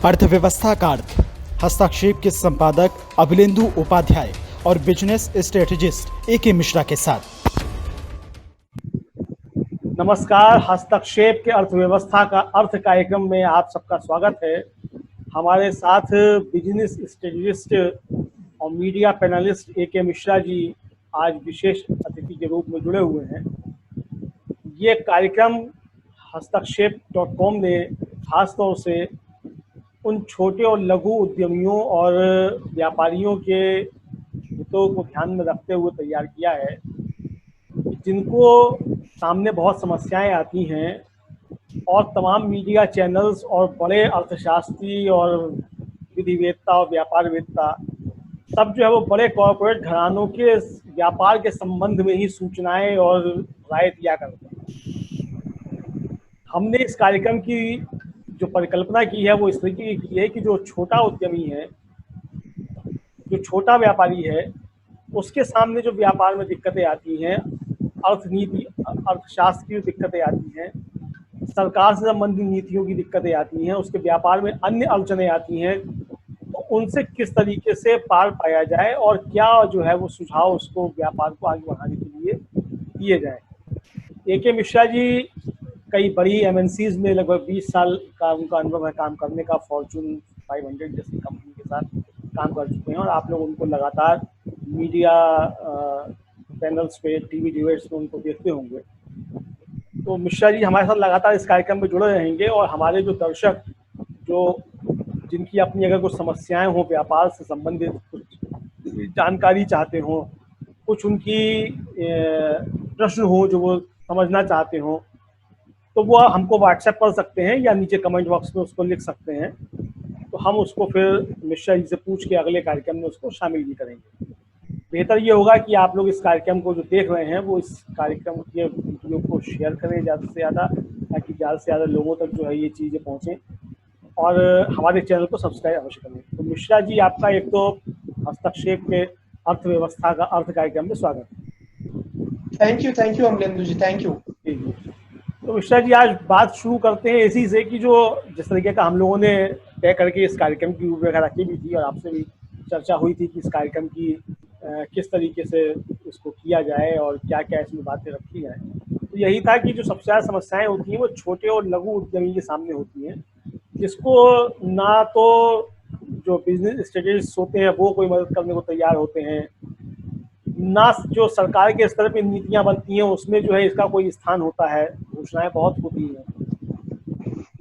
अर्थव्यवस्था का अर्थ, हस्तक्षेप के संपादक अभिलेंदु उपाध्याय और बिजनेस स्ट्रेटेजिस्ट ए.के. मिश्रा के साथ। नमस्कार। हस्तक्षेप के अर्थव्यवस्था का अर्थ कार्यक्रम में आप सबका स्वागत है। हमारे साथ बिजनेस स्ट्रेटेजिस्ट और media panelist A K. Mishra ji आज विशेष अतिथि के रूप में जुड़े हुए हैं। ये कार्यक्रम हस्तक्षेप.com ने खासतौर से उन छोटे और लघु उद्यमियों और व्यापारियों के हितों को ध्यान में रखते हुए तैयार किया है, जिनको सामने बहुत समस्याएं आती हैं और तमाम मीडिया चैनल्स और बड़े अर्थशास्त्री और विधिवेत्ता और व्यापारवेत्ता सब जो है वो बड़े कॉरपोरेट घरानों के व्यापार के संबंध में ही सूचनाएं और राय दिया करते हैं। हमने इस कार्यक्रम की जो परिकल्पना की है वो इस तरीके की है कि जो छोटा उद्यमी है, जो छोटा व्यापारी है, उसके सामने जो व्यापार में दिक्कतें आती हैं, अर्थनीति अर्थशास्त्र की दिक्कतें आती हैं, सरकार से संबंधित नीतियों की दिक्कतें आती हैं, उसके व्यापार में अन्य अड़चनें आती हैं, तो उनसे किस तरीके से पार पाया जाए और क्या जो है वो सुझाव उसको व्यापार को आगे बढ़ाने के लिए दिए जाए। ए.के. मिश्रा जी कई बड़ी एमएनसीज में लगभग 20 साल का उनका अनुभव है काम करने का। फॉर्चून 500 जैसी कंपनी के साथ काम कर चुके हैं और आप लोग उनको लगातार मीडिया पैनल्स पे, टीवी डिबेट्स में उनको देखते होंगे। तो मिश्रा जी हमारे साथ लगातार इस कार्यक्रम में जुड़े रहेंगे और हमारे जो दर्शक जिनकी अपनी अगर कुछ समस्याएं हों, व्यापार से संबंधित कुछ जानकारी चाहते हों, कुछ उनकी प्रश्न हो जो वो समझना चाहते हों, तो वो हमको व्हाट्सएप कर सकते हैं या नीचे कमेंट बॉक्स में उसको लिख सकते हैं। तो हम उसको फिर मिश्रा जी से पूछ के अगले कार्यक्रम में उसको शामिल भी करेंगे। बेहतर ये होगा कि आप लोग इस कार्यक्रम को जो देख रहे हैं वो इस कार्यक्रम के वीडियो को शेयर करें ज़्यादा से ज़्यादा, ताकि ज़्यादा से ज़्यादा लोगों तक जो है ये चीज़ें पहुँचें, और हमारे चैनल को सब्सक्राइब अवश्य करें। तो मिश्रा जी आपका एक तो हस्तक्षेप के अर्थव्यवस्था का अर्थ कार्यक्रम में स्वागत है। Thank you Amalendu ji, thank you. तो मिश्रा जी आज बात शुरू करते हैं इसी से कि जो जिस तरीके का हम लोगों ने तय करके इस कार्यक्रम की रूपरेखा रखी भी थी और आपसे भी चर्चा हुई थी कि इस कार्यक्रम की किस तरीके से इसको किया जाए और क्या क्या इसमें बातें रखी जाए। तो यही था कि जो सबसे ज़्यादा समस्याएं होती हैं वो छोटे और लघु उद्यमी के सामने होती हैं, जिसको ना तो जो बिजनेस स्ट्रेटेजिस्ट होते हैं वो कोई मदद करने को तैयार होते हैं, ना जो सरकार के स्तर पे नीतियां बनती हैं उसमें जो है इसका कोई स्थान होता है। घोषणाएं बहुत होती हैं,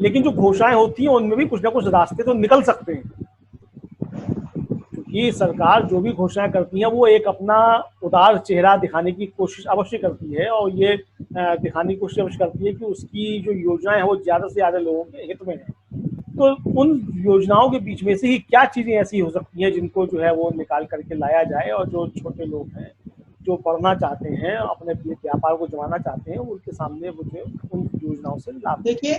लेकिन जो घोषणाएं होती हैं उनमें भी कुछ ना कुछ रास्ते तो निकल सकते हैं, क्योंकि सरकार जो भी घोषणाएं करती है वो एक अपना उदार चेहरा दिखाने की कोशिश अवश्य करती है और ये दिखाने की कोशिश अवश्य करती है कि उसकी जो योजनाएं हैं वो ज़्यादा से ज़्यादा लोगों के हित में है। तो उन योजनाओं के बीच में से ही क्या चीज़ें ऐसी हो सकती हैं जिनको जो है वो निकाल करके लाया जाए और जो छोटे लोग हैं, जो बढ़ना चाहते हैं, अपने व्यापार को जमाना चाहते हैं, उनके सामने वो जो उन योजनाओं से लाभ। देखिए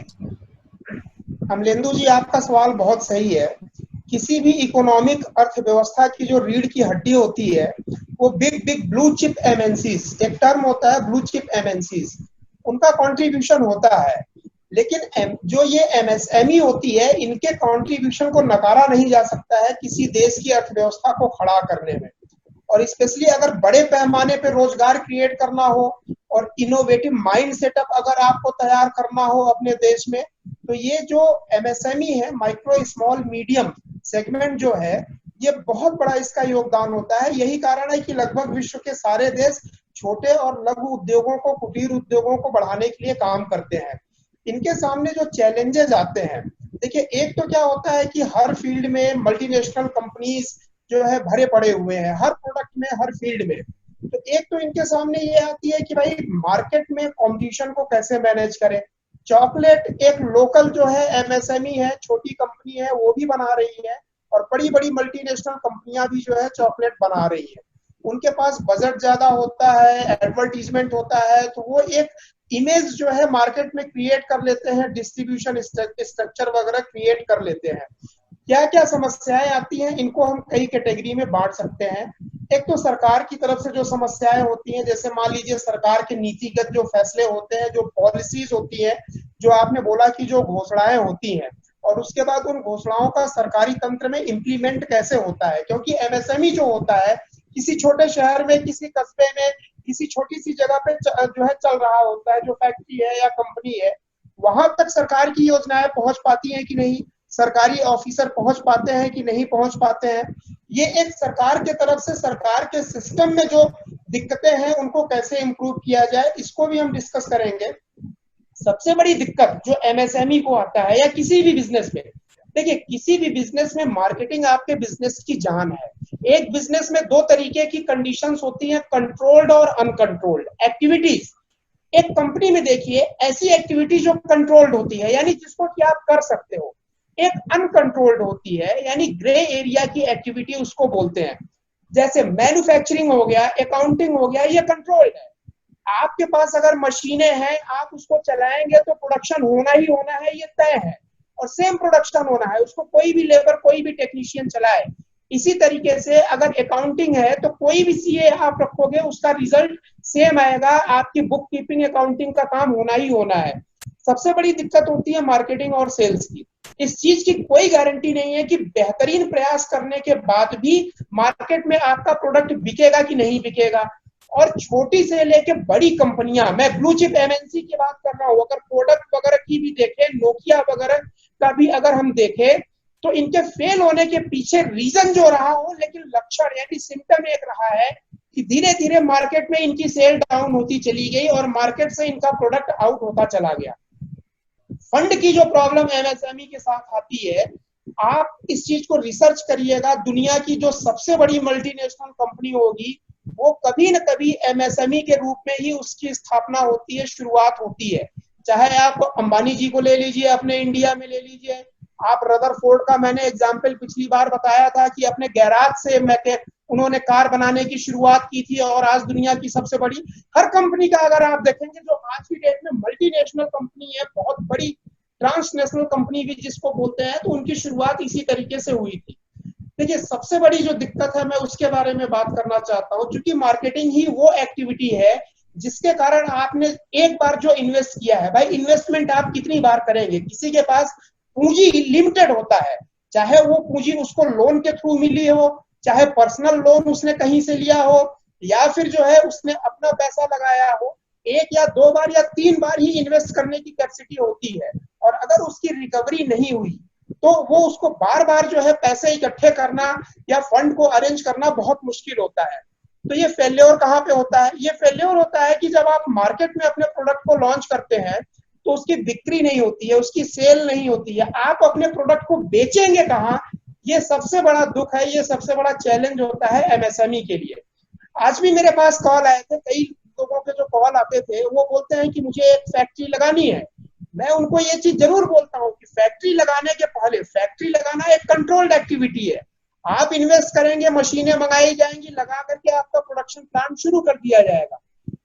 अमलेंदु जी, आपका सवाल बहुत सही है। किसी भी इकोनॉमिक अर्थव्यवस्था की जो रीढ़ की हड्डी होती है वो बिग ब्लू चिप एमएनसीज, एक टर्म होता है ब्लू चिप एमएनसीज, उनका कंट्रीब्यूशन होता है। लेकिन जो ये एमएसएमई होती है, इनके कंट्रीब्यूशन को नकारा नहीं जा सकता है किसी देश की अर्थव्यवस्था को खड़ा करने में, और स्पेशली अगर बड़े पैमाने पे रोजगार क्रिएट करना हो और इनोवेटिव माइंड सेटअप अगर आपको तैयार करना हो अपने देश में, तो ये जो एमएसएमई है, माइक्रो स्मॉल मीडियम सेगमेंट जो है, ये बहुत बड़ा इसका योगदान होता है। यही कारण है कि लगभग विश्व के सारे देश छोटे और लघु उद्योगों को, कुटीर उद्योगों को बढ़ाने के लिए काम करते हैं। इनके सामने जो चैलेंजेस आते हैं, देखिए एक तो क्या होता है कि हर फील्ड में मल्टीनेशनल कंपनीज जो है भरे पड़े हुए हैं, हर प्रोडक्ट में, हर फील्ड में। तो एक तो इनके सामने ये आती है कि भाई मार्केट में कंपटीशन को कैसे मैनेज करें। चॉकलेट एक लोकल जो है एमएसएमई है, छोटी कंपनी है, वो भी बना रही है, और बड़ी बड़ी मल्टीनेशनल कंपनियां भी जो है चॉकलेट बना रही है। उनके पास बजट ज्यादा होता है, एडवर्टीजमेंट होता है, तो वो एक इमेज जो है मार्केट में क्रिएट कर लेते हैं, डिस्ट्रीब्यूशन स्ट्रक्चर वगैरह क्रिएट कर लेते हैं। क्या क्या समस्याएं आती हैं, इनको हम कई कैटेगरी में बांट सकते हैं। एक तो सरकार की तरफ से जो समस्याएं होती हैं, जैसे मान लीजिए सरकार के नीतिगत जो फैसले होते हैं, जो पॉलिसीज होती है, जो आपने बोला कि जो घोषणाएं होती हैं और उसके बाद उन घोषणाओं का सरकारी तंत्र में इम्प्लीमेंट कैसे होता है। क्योंकि एमएसएमई जो होता है किसी छोटे शहर में, किसी कस्बे में, किसी छोटी सी जगह पे जो है चल रहा होता है, जो फैक्ट्री है या कंपनी है, वहां तक सरकार की योजनाएं पहुंच पाती हैं कि नहीं, सरकारी ऑफिसर पहुंच पाते हैं कि नहीं पहुंच पाते हैं। ये एक सरकार के तरफ से सरकार के सिस्टम में जो दिक्कतें हैं उनको कैसे इम्प्रूव किया जाए, इसको भी हम डिस्कस करेंगे। सबसे बड़ी दिक्कत जो एमएसएमई को आता है या किसी भी बिजनेस में, देखिए किसी भी बिजनेस में मार्केटिंग आपके बिजनेस की जान है। एक बिजनेस में दो तरीके की कंडीशंस होती हैं, कंट्रोल्ड और अनकंट्रोल्ड एक्टिविटीज। एक कंपनी में देखिए ऐसी एक्टिविटी जो कंट्रोल्ड होती है यानी जिसको कि आप कर सकते हो, एक अनकंट्रोल्ड होती है यानी ग्रे एरिया की एक्टिविटी उसको बोलते हैं। जैसे मैन्युफैक्चरिंग हो गया, अकाउंटिंग हो गया, ये कंट्रोल्ड है। आपके पास अगर मशीनें हैं, आप उसको चलाएंगे तो प्रोडक्शन होना ही होना है, ये तय है, और सेम प्रोडक्शन होना है, उसको कोई भी लेबर कोई भी टेक्नीशियन चलाए। इसी तरीके से अगर अकाउंटिंग है तो कोई भी सीए आप रखोगे उसका रिजल्ट सेम आएगा, आपकी बुक कीपिंग अकाउंटिंग का काम होना ही होना है। सबसे बड़ी दिक्कत होती है मार्केटिंग और सेल्स की। इस चीज की कोई गारंटी नहीं है कि बेहतरीन प्रयास करने के बाद भी मार्केट में आपका प्रोडक्ट बिकेगा कि नहीं बिकेगा। और छोटी से लेके बड़ी कंपनियां, मैं ब्लू चिप एमएनसी की बात कर रहा हूं, अगर प्रोडक्ट वगैरह की भी देखें, नोकिया वगैरह का भी अगर हम देखें, तो इनके फेल होने के पीछे रीजन जो रहा हो, लेकिन लक्षण यानी सिम्टम एक रहा है कि धीरे धीरे मार्केट में इनकी सेल डाउन होती चली गई और मार्केट से इनका प्रोडक्ट आउट होता चला गया। फंड की जो प्रॉब्लम एमएसएमई के साथ आती है, आप इस चीज को रिसर्च करिएगा, दुनिया की जो सबसे बड़ी मल्टीनेशनल कंपनी होगी वो कभी न कभी एमएसएमई के रूप में ही उसकी स्थापना होती है, शुरुआत होती है। चाहे आप अंबानी जी को ले लीजिए, अपने इंडिया में ले लीजिए, आप रदरफोर्ड का मैंने एग्जाम्पल पिछली बार बताया था कि अपने गैराज से उन्होंने कार बनाने की शुरुआत की थी और आज दुनिया की सबसे बड़ी, हर कंपनी का अगर आप देखेंगे जो आज की डेट में मल्टीनेशनल कंपनी है, बहुत बड़ी ट्रांसनेशनल कंपनी भी जिसको बोलते हैं, तो उनकी शुरुआत इसी तरीके से हुई थी। देखिए सबसे बड़ी जो दिक्कत है मैं उसके बारे में बात करना चाहता हूँ, क्योंकि मार्केटिंग ही वो एक्टिविटी है जिसके कारण आपने एक बार जो इन्वेस्ट किया है, भाई इन्वेस्टमेंट आप कितनी बार करेंगे। किसी के पास पूंजी लिमिटेड होता है, चाहे वो पूंजी उसको लोन के थ्रू मिली हो, चाहे पर्सनल लोन उसने कहीं से लिया हो, या फिर जो है उसने अपना पैसा लगाया हो। एक या दो बार या तीन बार ही इन्वेस्ट करने की कैपेसिटी होती है, और अगर उसकी रिकवरी नहीं हुई तो वो उसको बार बार जो है पैसे इकट्ठे करना या फंड को अरेंज करना बहुत मुश्किल होता है। तो ये फेल्योर कहाँ पे होता है? ये फेल्योर होता है कि जब आप मार्केट में अपने प्रोडक्ट को लॉन्च करते हैं तो उसकी बिक्री नहीं होती है, उसकी सेल नहीं होती है, आप अपने प्रोडक्ट को बेचेंगे कहाँ, ये सबसे बड़ा दुख है, ये सबसे बड़ा चैलेंज होता है एमएसएमई के लिए। आज भी मेरे पास कॉल आए थे, कई लोगों के जो कॉल आते थे वो बोलते हैं कि मुझे एक फैक्ट्री लगानी है। मैं उनको ये चीज जरूर बोलता हूँ कि फैक्ट्री लगाने के पहले, फैक्ट्री लगाना एक कंट्रोल्ड एक्टिविटी है। आप इन्वेस्ट करेंगे, मशीनें मंगाई जाएंगी, लगा करके आपका प्रोडक्शन प्लांट शुरू कर दिया जाएगा।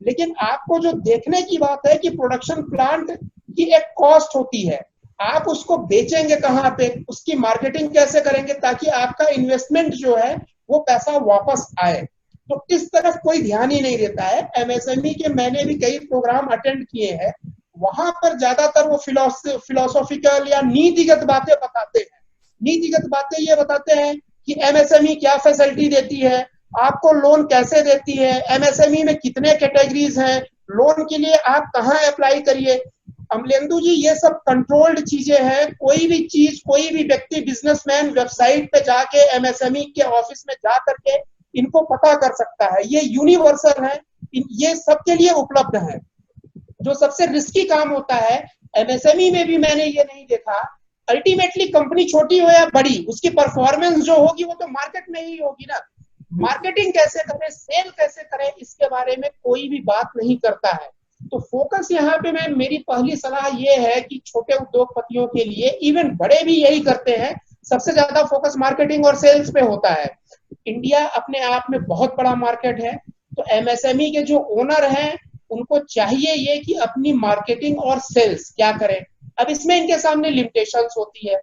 लेकिन आपको जो देखने की बात है कि प्रोडक्शन प्लांट की एक कॉस्ट होती है, आप उसको बेचेंगे कहाँ पे, उसकी मार्केटिंग कैसे करेंगे ताकि आपका इन्वेस्टमेंट जो है वो पैसा वापस आए। तो इस तरफ कोई ध्यान ही नहीं देता है। एमएसएमई के मैंने भी कई प्रोग्राम अटेंड किए हैं, वहां पर ज्यादातर वो फिलोसॉफिकल या नीतिगत बातें बताते हैं। नीतिगत बातें ये बताते हैं कि एमएसएमई क्या फैसिलिटी देती है, आपको लोन कैसे देती है, एमएसएमई में कितने कैटेगरीज हैं, लोन के लिए आप कहाँ अप्लाई करिए। अमलेंदु जी, ये सब कंट्रोल्ड चीजें हैं। कोई भी चीज, कोई भी व्यक्ति, बिजनेसमैन वेबसाइट पे जाके एमएसएमई के ऑफिस में जा करके इनको पता कर सकता है। ये यूनिवर्सल है, ये सबके लिए उपलब्ध है। जो सबसे रिस्की काम होता है एमएसएमई में भी मैंने ये नहीं देखा, अल्टीमेटली कंपनी छोटी हो या बड़ी, उसकी परफॉर्मेंस जो होगी वो तो मार्केट में ही होगी ना। मार्केटिंग कैसे करें, सेल कैसे करें, इसके बारे में कोई भी बात नहीं करता है। तो फोकस यहाँ पे मेरी पहली सलाह ये है कि छोटे उद्योगपतियों के लिए, इवन बड़े भी यही करते हैं, सबसे ज्यादा फोकस मार्केटिंग और सेल्स पे होता है। इंडिया अपने आप में बहुत बड़ा मार्केट है, तो एमएसएमई के जो ओनर हैं उनको चाहिए ये कि अपनी मार्केटिंग और सेल्स क्या करें। अब इसमें इनके सामने लिमिटेशंस होती है।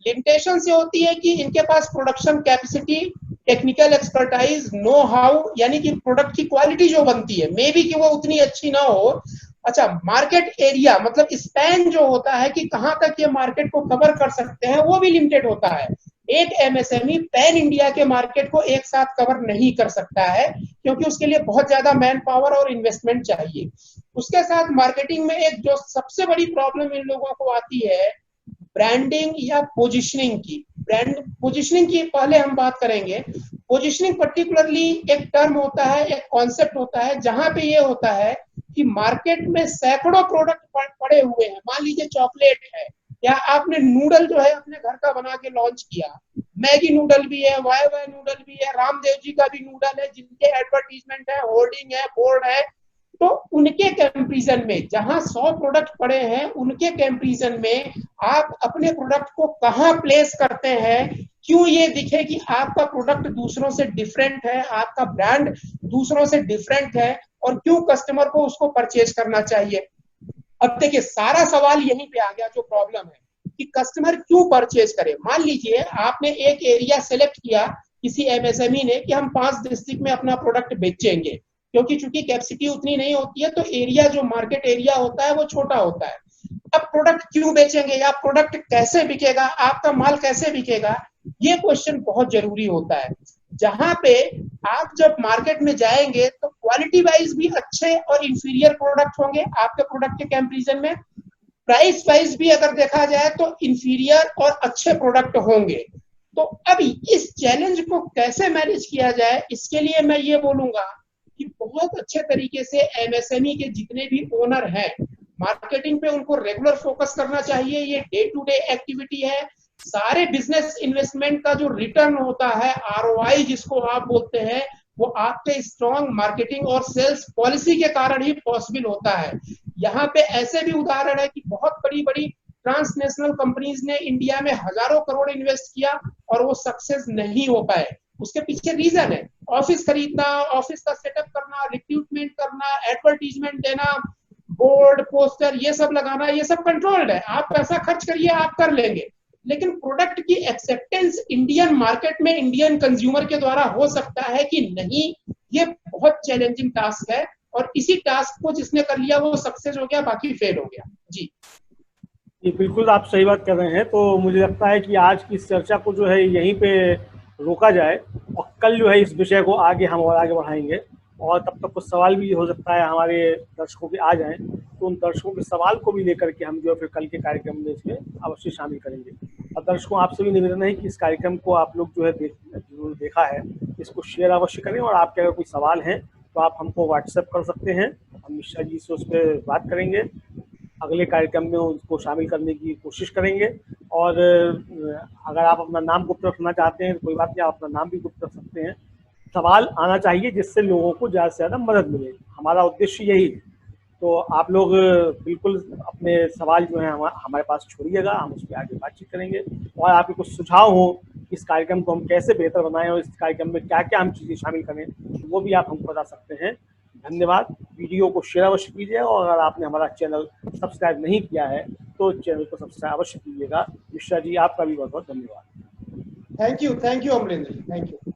लिमिटेशंस ये होती है कि इनके पास production capacity, technical expertise, know how, यानी कि प्रोडक्ट की क्वालिटी जो बनती है, मे बी कि वो उतनी अच्छी ना हो, अच्छा, मार्केट एरिया मतलब स्पैन जो होता है कि कहां तक ये मार्केट को कवर कर सकते हैं, वो भी लिमिटेड होता है। एक एमएसएमई पैन इंडिया के मार्केट को एक साथ कवर नहीं कर सकता है, क्योंकि उसके लिए बहुत ज्यादा मैन पावर और इन्वेस्टमेंट चाहिए। उसके साथ मार्केटिंग में एक जो सबसे बड़ी प्रॉब्लम इन लोगों को आती है, ब्रांडिंग या पोजिशनिंग की। ब्रांड पोजिशनिंग की पहले हम बात करेंगे। पोजिशनिंग पर्टिकुलरली एक टर्म होता है, एक कॉन्सेप्ट होता है, जहां पे ये होता है कि मार्केट में सैकड़ों प्रोडक्ट पड़े हुए हैं। मान लीजिए चॉकलेट है, या आपने नूडल जो है अपने घर का बना के लॉन्च किया, मैगी नूडल भी है, वाई वाई नूडल भी है, रामदेव जी का भी नूडल है, जिनके एडवर्टीजमेंट है, होर्डिंग है, बोर्ड है। तो उनके कंपैरिजन में जहां 100 प्रोडक्ट पड़े हैं, उनके कंपैरिजन में आप अपने प्रोडक्ट को कहां प्लेस करते हैं, क्यों ये दिखे कि आपका प्रोडक्ट दूसरों से डिफरेंट है, आपका ब्रांड दूसरों से डिफरेंट है, और क्यों कस्टमर को उसको परचेज करना चाहिए। अब देखिए, सारा सवाल यहीं पे आ गया। जो प्रॉब्लम है कि कस्टमर क्यों परचेज करे। मान लीजिए आपने एक एरिया सेलेक्ट किया किसी एमएसएमई ने कि हम 5 डिस्ट्रिक्ट में अपना प्रोडक्ट बेचेंगे, क्योंकि चूंकि कैपेसिटी उतनी नहीं होती है, तो एरिया जो मार्केट एरिया होता है वो छोटा होता है। अब प्रोडक्ट क्यों बेचेंगे, या प्रोडक्ट कैसे बिकेगा, आपका माल कैसे बिकेगा, ये क्वेश्चन बहुत जरूरी होता है। जहां पे आप जब मार्केट में जाएंगे तो क्वालिटी वाइज भी अच्छे और इंफीरियर प्रोडक्ट होंगे आपके प्रोडक्ट के कंपैरिजन में। प्राइस वाइज भी अगर देखा जाए तो इंफीरियर और अच्छे प्रोडक्ट होंगे। तो अभी इस चैलेंज को कैसे मैनेज किया जाए, इसके लिए मैं ये बोलूंगा कि बहुत अच्छे तरीके से एमएसएमई के जितने भी ओनर हैं, मार्केटिंग पे उनको रेगुलर फोकस करना चाहिए। ये डे टू डे एक्टिविटी है। सारे बिजनेस इन्वेस्टमेंट का जो रिटर्न होता है, आरओआई जिसको आप बोलते हैं, वो आपके स्ट्रॉन्ग मार्केटिंग और सेल्स पॉलिसी के कारण ही पॉसिबल होता है। यहाँ पे ऐसे भी उदाहरण है कि बहुत बड़ी बड़ी ट्रांसनेशनल कंपनीज ने इंडिया में हजारों करोड़ इन्वेस्ट किया और वो सक्सेस नहीं हो पाए। उसके पीछे रीजन है ऑफिस खरीदना, ऑफिस का सेटअप करना, रिक्रूटमेंट करना, एडवर्टीजमेंट देना, बोर्ड पोस्टर ये सब लगाना, ये सब कंट्रोल्ड है। आप पैसा खर्च करिए, आप कर लेंगे। लेकिन प्रोडक्ट की एक्सेप्टेंस इंडियन मार्केट में इंडियन कंज्यूमर के द्वारा हो सकता है कि नहीं, ये बहुत चैलेंजिंग टास्क है। और इसी टास्क को जिसने कर लिया वो सक्सेस हो गया, बाकी फेल हो गया। जी ये बिल्कुल आप सही बात कर रहे हैं। तो मुझे लगता है कि आज की इस चर्चा को जो है यहीं पे रोका जाए, और कल जो है इस विषय को आगे हम और आगे बढ़ाएंगे। और तब तक कुछ सवाल भी हो सकता है हमारे दर्शकों के आ जाएं, तो उन दर्शकों के सवाल को भी लेकर के हम जो है फिर कल के कार्यक्रम में इसमें अवश्य शामिल करेंगे। और दर्शकों, आपसे भी निवेदन है कि इस कार्यक्रम को आप लोग जो है जरूर देखा है, इसको शेयर अवश्य करें। और आपके अगर कोई सवाल हैं तो आप हमको व्हाट्सएप कर सकते हैं, हम मिश्रा जी से उस पर बात करेंगे, अगले कार्यक्रम में उसको शामिल करने की कोशिश करेंगे। और अगर आप अपना नाम गुप्त रखना चाहते हैं तो कोई बात नहीं, आप अपना नाम भी गुप्त रख सकते हैं। सवाल आना चाहिए जिससे लोगों को ज़्यादा से ज़्यादा मदद मिले, हमारा उद्देश्य यही है। तो आप लोग बिल्कुल अपने सवाल जो हैं हमारे पास छोड़िएगा, हम उस पर आगे बातचीत करेंगे। और आपके कुछ सुझाव हो इस कार्यक्रम को हम कैसे बेहतर बनाएं और इस कार्यक्रम में क्या क्या हम चीज़ें शामिल करें, वो भी आप हमको बता सकते हैं। धन्यवाद। वीडियो को शेयर अवश्य कीजिए, और अगर आपने हमारा चैनल सब्सक्राइब नहीं किया है तो चैनल को सब्सक्राइब अवश्य कीजिएगा। मिश्रा जी, आपका भी बहुत बहुत धन्यवाद। Thank you Amarendra ji, thank you.